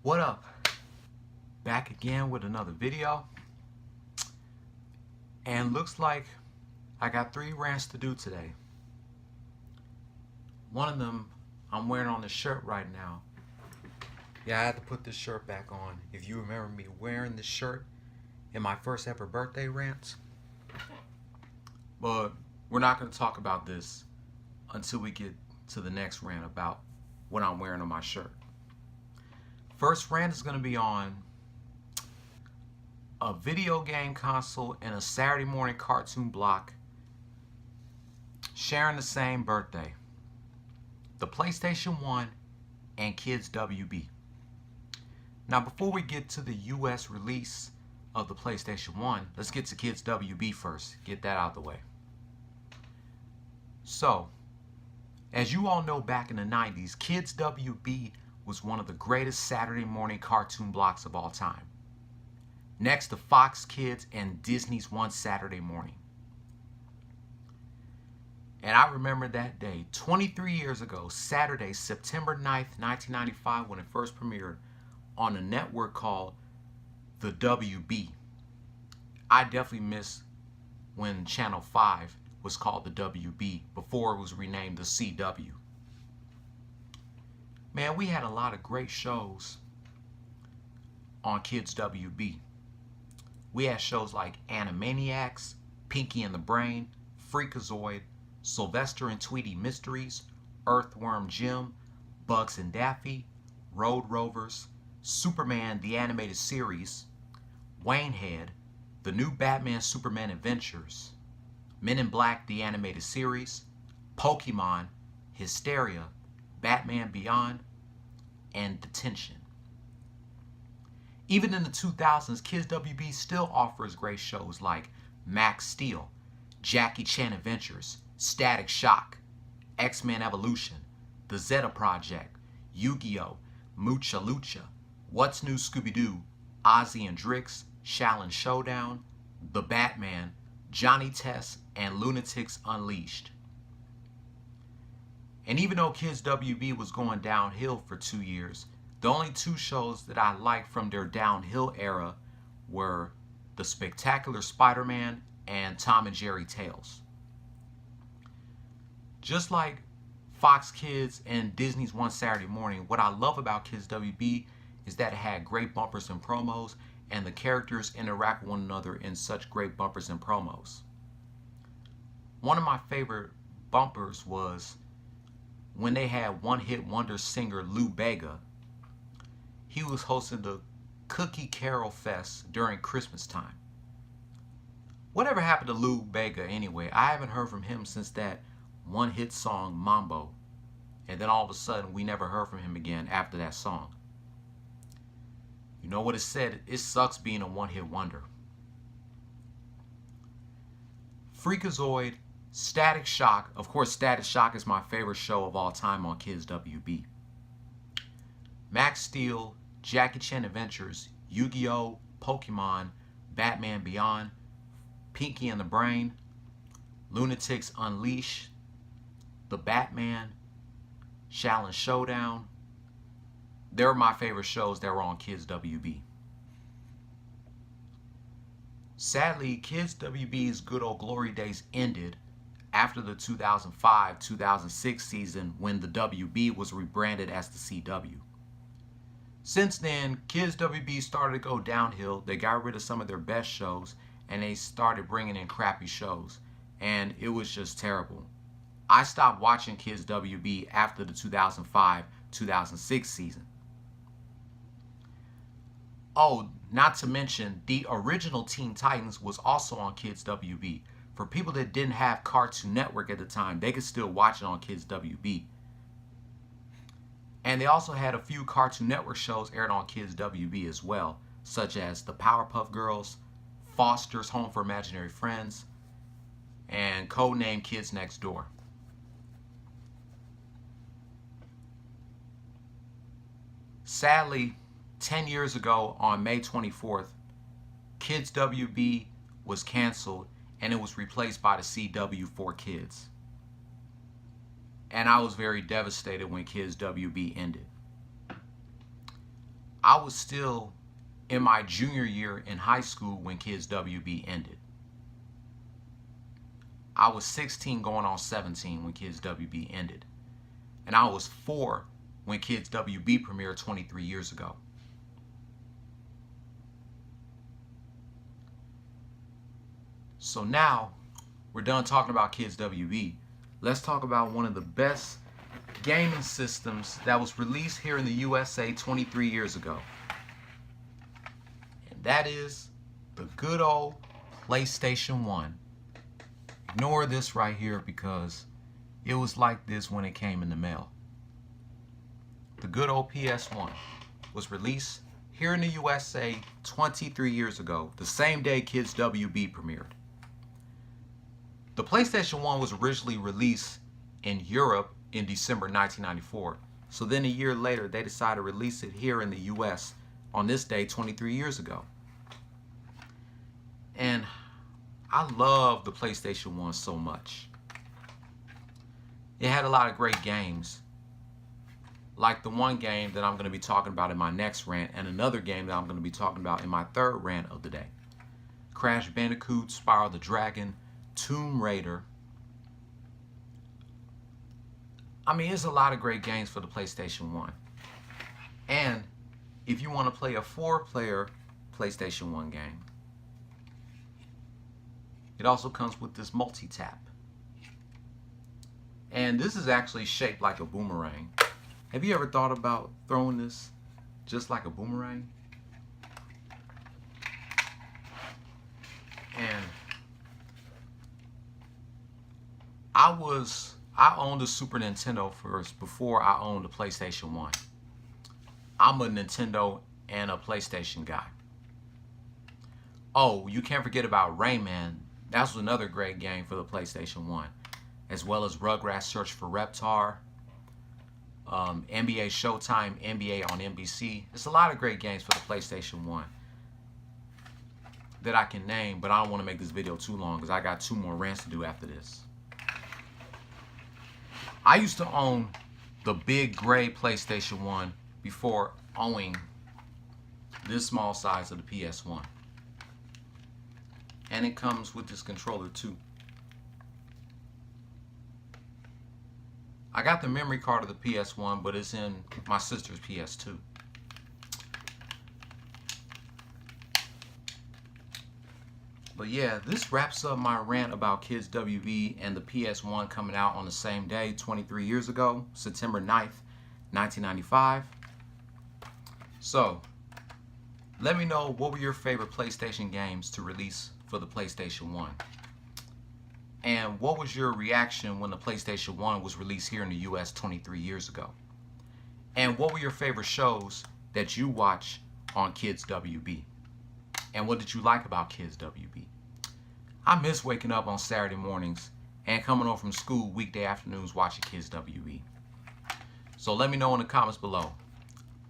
What up? Back again with another video. And looks like I got 3 rants to do today. One of them I'm wearing on the shirt right now. Yeah, I had to put this shirt back on. If you remember me wearing this shirt in my first ever birthday rant. But we're not going to talk about this until we get to the next rant about what I'm wearing on my shirt. First rant is going to be on a video game console and a Saturday morning cartoon block sharing the same birthday. The PlayStation 1 and Kids WB. Now before we get to the US release of the PlayStation 1, let's get to Kids WB first. Get that out of the way. So, as you all know, back in the 90s, Kids WB was one of the greatest Saturday morning cartoon blocks of all time. Next to Fox Kids and Disney's One Saturday Morning. And I remember that day, 23 years ago, Saturday, September 9th, 1995, when it first premiered on a network called the WB. I definitely miss when Channel 5 was called the WB before it was renamed the CW. Man, we had a lot of great shows on Kids WB. We had shows like Animaniacs, Pinky and the Brain, Freakazoid, Sylvester and Tweety Mysteries, Earthworm Jim, Bugs and Daffy, Road Rovers, Superman the Animated Series, Waynehead, The New Batman Superman Adventures, Men in Black the Animated Series, Pokemon, Hysteria, Batman Beyond, and Detention. Even in the 2000s, Kids WB still offers great shows like Max Steel, Jackie Chan Adventures, Static Shock, X-Men Evolution, The Zeta Project, Yu-Gi-Oh!, Mucha Lucha, What's New Scooby-Doo, Ozzy and Drix, Shaolin Showdown, The Batman, Johnny Test, and Lunatics Unleashed. And even though Kids WB was going downhill for 2 years, the only 2 shows that I liked from their downhill era were The Spectacular Spider-Man and Tom and Jerry Tales. Just like Fox Kids and Disney's One Saturday Morning, what I love about Kids WB is that it had great bumpers and promos, and the characters interact with one another in such great bumpers and promos. One of my favorite bumpers was when they had one-hit wonder singer Lou Bega. He was hosting the Cookie Carol Fest during Christmas time. Whatever happened to Lou Bega anyway? I haven't heard from him since that one-hit song Mambo. And then all of a sudden we never heard from him again after that song. You know what it said? It sucks being a one-hit wonder. Freakazoid, Static Shock. Of course, Static Shock is my favorite show of all time on Kids WB. Max Steel, Jackie Chan Adventures, Yu-Gi-Oh!, Pokemon, Batman Beyond, Pinky and the Brain, Lunatics Unleashed, The Batman, Shaolin Showdown. They're my favorite shows that were on Kids WB. Sadly, Kids WB's good old glory days ended after the 2005-2006 season when the WB was rebranded as the CW. Since then, Kids WB started to go downhill. They got rid of some of their best shows and they started bringing in crappy shows, and it was just terrible. I stopped watching Kids WB after the 2005-2006 season. Oh, not to mention, the original Teen Titans was also on Kids WB. For people that didn't have Cartoon Network at the time, they could still watch it on Kids WB. And they also had a few Cartoon Network shows aired on Kids WB as well, such as The Powerpuff Girls, Foster's Home for Imaginary Friends, and Codename Kids Next Door. Sadly, 10 years ago on May 24th, Kids WB was canceled and it was replaced by the CW for Kids. And I was very devastated when Kids WB ended. I was still in my junior year in high school when Kids WB ended. I was 16 going on 17 when Kids WB ended. And I was 4 when Kids WB premiered 23 years ago. So now we're done talking about Kids WB. Let's talk about one of the best gaming systems that was released here in the USA 23 years ago. And that is the good old PlayStation 1. Ignore this right here because it was like this when it came in the mail. The good old PS1 was released here in the USA 23 years ago, the same day Kids WB premiered. The PlayStation 1 was originally released in Europe in December 1994. So then a year later, they decided to release it here in the US on this day 23 years ago. And I love the PlayStation 1 so much. It had a lot of great games, like the one game that I'm going to be talking about in my next rant, and another game that I'm going to be talking about in my third rant of the day. Crash Bandicoot, Spyro the Dragon, Tomb Raider. I mean, there's a lot of great games for the PlayStation 1. And if you want to play a 4-player PlayStation 1 game, it also comes with this multi-tap. And this is actually shaped like a boomerang. Have you ever thought about throwing this just like a boomerang? And I owned a Super Nintendo first before I owned a PlayStation 1. I'm a Nintendo and a PlayStation guy. Oh, you can't forget about Rayman. That was another great game for the PlayStation 1. As well as Rugrats Search for Reptar, NBA Showtime, NBA on NBC. There's a lot of great games for the PlayStation 1 that I can name, but I don't want to make this video too long because I got 2 more rants to do after this. I used to own the big gray PlayStation 1 before owning this small size of the PS1. And it comes with this controller too. I got the memory card of the PS1, but it's in my sister's PS2. But yeah, this wraps up my rant about Kids WB and the PS1 coming out on the same day 23 years ago, September 9th, 1995. So, let me know what were your favorite PlayStation games to release for the PlayStation 1. And what was your reaction when the PlayStation 1 was released here in the US 23 years ago? And what were your favorite shows that you watch on Kids WB? And what did you like about Kids WB? I miss waking up on Saturday mornings and coming home from school weekday afternoons watching Kids WB. So let me know in the comments below.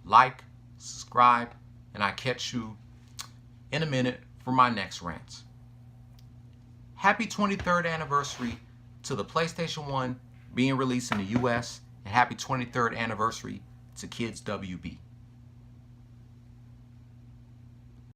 Like, subscribe, and I'll catch you in a minute for my next rants. Happy 23rd anniversary to the PlayStation 1 being released in the US, and happy 23rd anniversary to Kids WB.